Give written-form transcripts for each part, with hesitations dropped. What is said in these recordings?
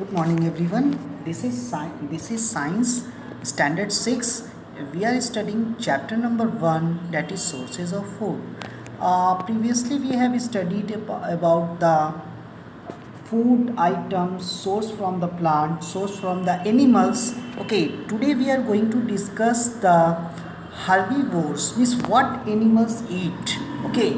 Good morning, everyone. This is Science Standard 6. We are studying chapter number 1, that is sources of food. Previously, we have studied about the food items sourced from the plant, sourced from the animals. Okay, today we are going to discuss the herbivores, means what animals eat. Okay,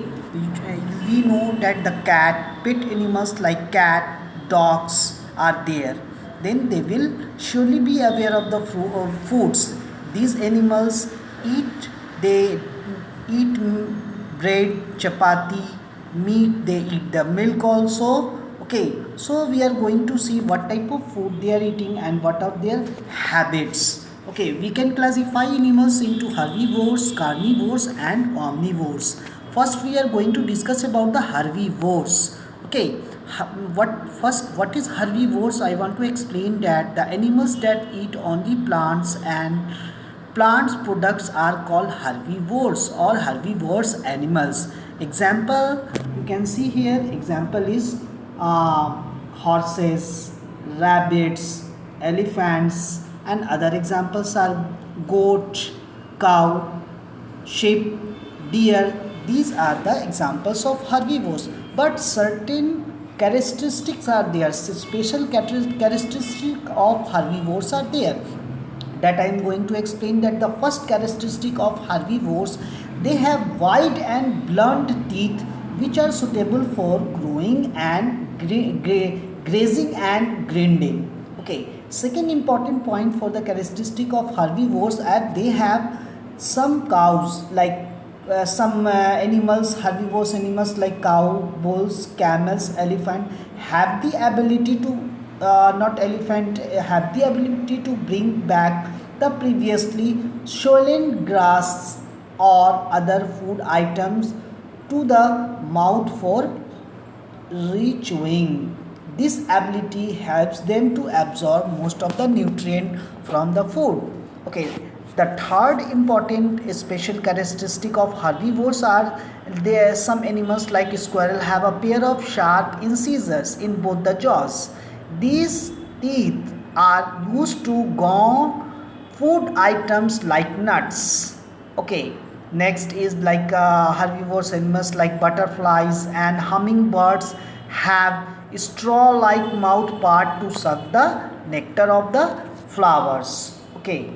we know that the pet animals like cat, dogs are there. Then they will surely be aware of the foods these animals eat. They eat bread, chapati, meat, they eat the milk also. Okay, so we are going to see what type of food they are eating and what are their habits. Okay, we can classify animals into herbivores, carnivores and omnivores. First we are going to discuss about the herbivores. Okay, what is herbivores? I want to explain that the animals that eat only plants and plants products are called herbivores or herbivorous animals. Example, you can see here, example is horses, rabbits, elephants, and other examples are goat, cow, sheep, deer. These are the examples of herbivores. But certain characteristics are there, special characteristic of herbivores are there, that I am going to explain. That the first characteristic of herbivores, they have wide and blunt teeth which are suitable for growing and grazing and grinding. Okay, second important point for the characteristic of herbivores are they have some cows like some animals, herbivorous animals like cow, bulls, camels, elephant have the ability to not elephant have the ability to bring back the previously stolen grass or other food items to the mouth for rechewing. This ability helps them to absorb most of the nutrient from the food. Okay, the third important special characteristic of herbivores are there some animals like squirrel have a pair of sharp incisors in both the jaws. These teeth are used to gnaw food items like nuts. Okay, next is like herbivorous animals like butterflies and hummingbirds have straw like mouth part to suck the nectar of the flowers. Okay,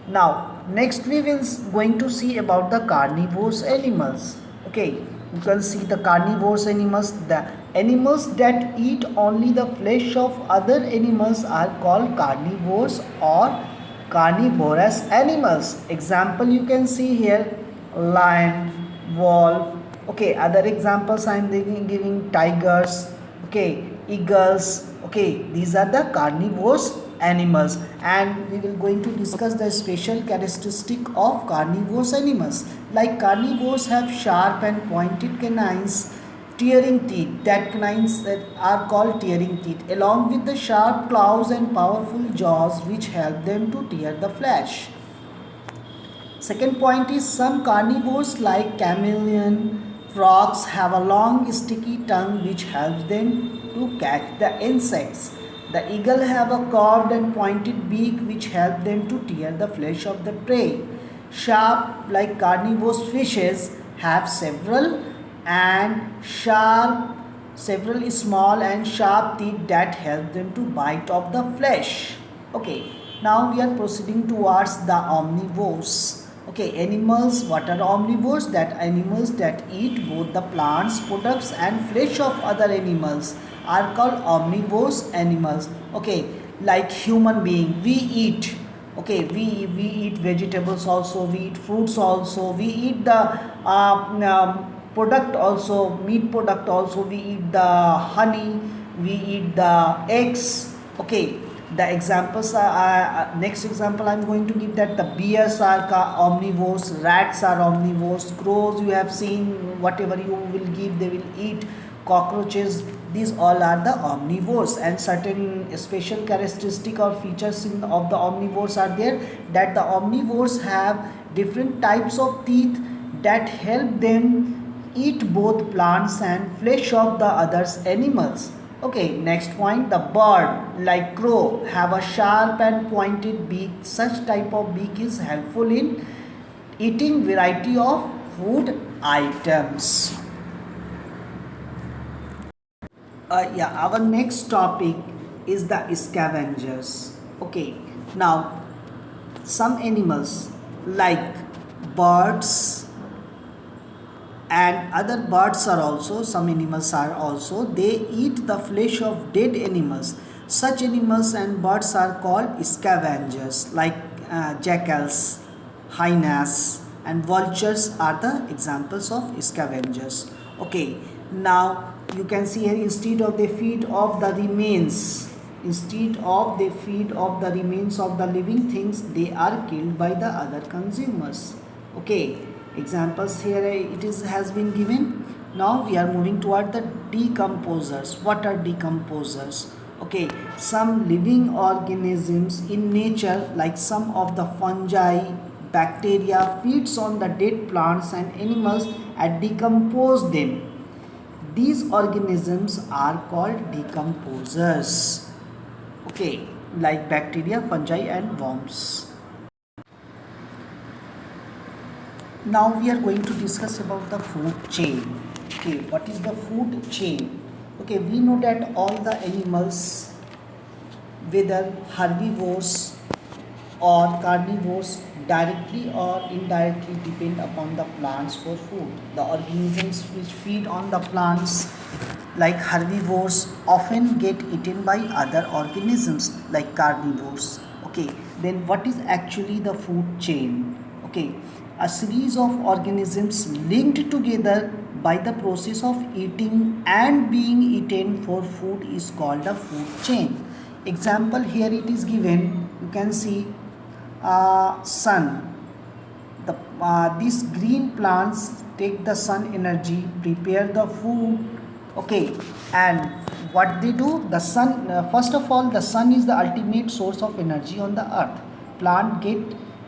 now next we will going to see about the carnivorous animals. Okay, you can see the carnivorous animals. The animals that eat only the flesh of other animals are called carnivores or carnivorous animals. Example you can see here, lion, wolf. Okay, other examples I am giving tigers. Okay, eagles. Okay, these are the carnivorous animals, and we will going to discuss the special characteristic of carnivorous animals. Like carnivores have sharp and pointed canines, tearing teeth. That canines that are called tearing teeth, along with the sharp claws and powerful jaws which help them to tear the flesh. Second point is some carnivores like chameleon, frogs have a long sticky tongue which helps them to catch the insects. The eagle have a curved and pointed beak which help them to tear the flesh of the prey. Sharp like carnivorous fishes have several small and sharp teeth that help them to bite off the flesh. Okay, now we are proceeding towards the omnivores. Okay, animals, what are omnivores? That animals that eat both the plants products and flesh of other animals are called omnivores animals. Okay, like human being, we eat. Okay, we eat vegetables also, we eat fruits also, we eat the product also, meat product also, we eat the honey, we eat the eggs. Okay, the examples are next example I'm going to give, that the bears are omnivores, rats are omnivores, crows you have seen, whatever you will give they will eat, cockroaches, these all are the omnivores. And certain special characteristic or features of the omnivores are there, that the omnivores have different types of teeth that help them eat both plants and flesh of the others animals. Okay, next point, the bird like crow have a sharp and pointed beak. Such type of beak is helpful in eating variety of food items. Yeah, our next topic is the scavengers. Okay, now some animals like birds and other birds are also, some animals are also, they eat the flesh of dead animals. Such animals and birds are called scavengers, like jackals, hyenas and vultures are the examples of scavengers. Okay, now you can see here, instead of they feed off the remains, instead of they feed off the remains of the living things, they are killed by the other consumers. Okay, examples here it is has been given. Now we are moving toward the decomposers. What are decomposers? Okay, some living organisms in nature like some of the fungi, bacteria feeds on the dead plants and animals and decompose them. These organisms are called decomposers. Okay, like bacteria, fungi and worms. Now we are going to discuss about the food chain. Okay, what is the food chain? Okay, we know that all the animals, whether herbivores or carnivores, directly or indirectly depend upon the plants for food. The organisms which feed on the plants like herbivores often get eaten by other organisms like carnivores. Okay, then what is actually the food chain? Okay, a series of organisms linked together by the process of eating and being eaten for food is called a food chain. Example here it is given, you can see sun. These green plants take the sun energy, prepare the food. Okay, and what they do, the sun, first of all the sun is the ultimate source of energy on the earth. Plant get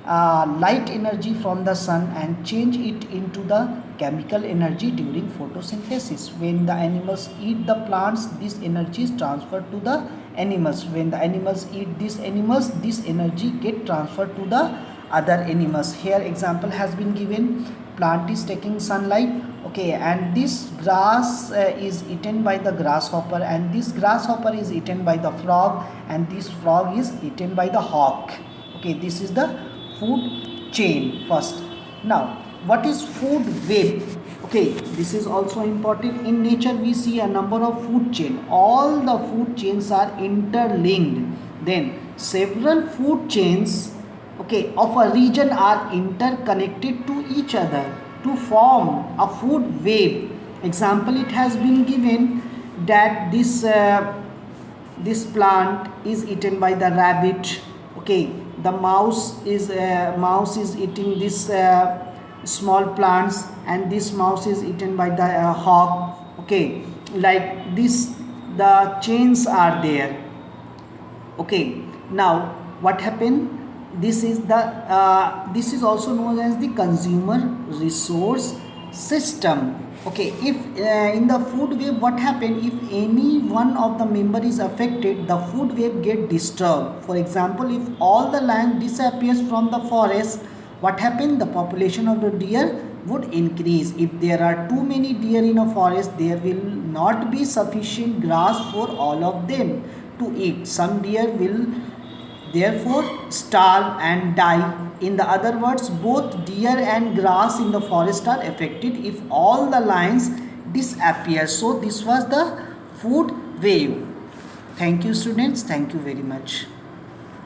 light energy from the sun and change it into the chemical energy during photosynthesis. When the animals eat the plants, this energy is transferred to the animals. When the animals eat these animals, this energy get transferred to the other animals. Here example has been given, plant is taking sunlight. Okay, and this grass is eaten by the grasshopper, and this grasshopper is eaten by the frog, and this frog is eaten by the hawk. Okay, this is the food chain first. Now what is food web? Okay, this is also important. In nature we see a number of food chain. All the food chains are interlinked. Then several food chains, okay, of a region are interconnected to each other to form a food web. Example it has been given that this plant is eaten by the rabbit. Okay, the mouse is eating this small plants, and this mouse is eaten by the hawk. Okay, like this the chains are there. Okay, now what happened, this is this is also known as the consumer resource system. Okay, if in the food web what happened, if any one of the member is affected, the food web get disturbed. For example, if all the land disappears from the forest, what happened, the population of the deer would increase. If there are too many deer in a forest, there will not be sufficient grass for all of them to eat. Some deer will therefore starve and die. In the other words, both deer and grass in the forest are affected if all the lions disappear. So this was the food wave. Thank you students, thank you very much.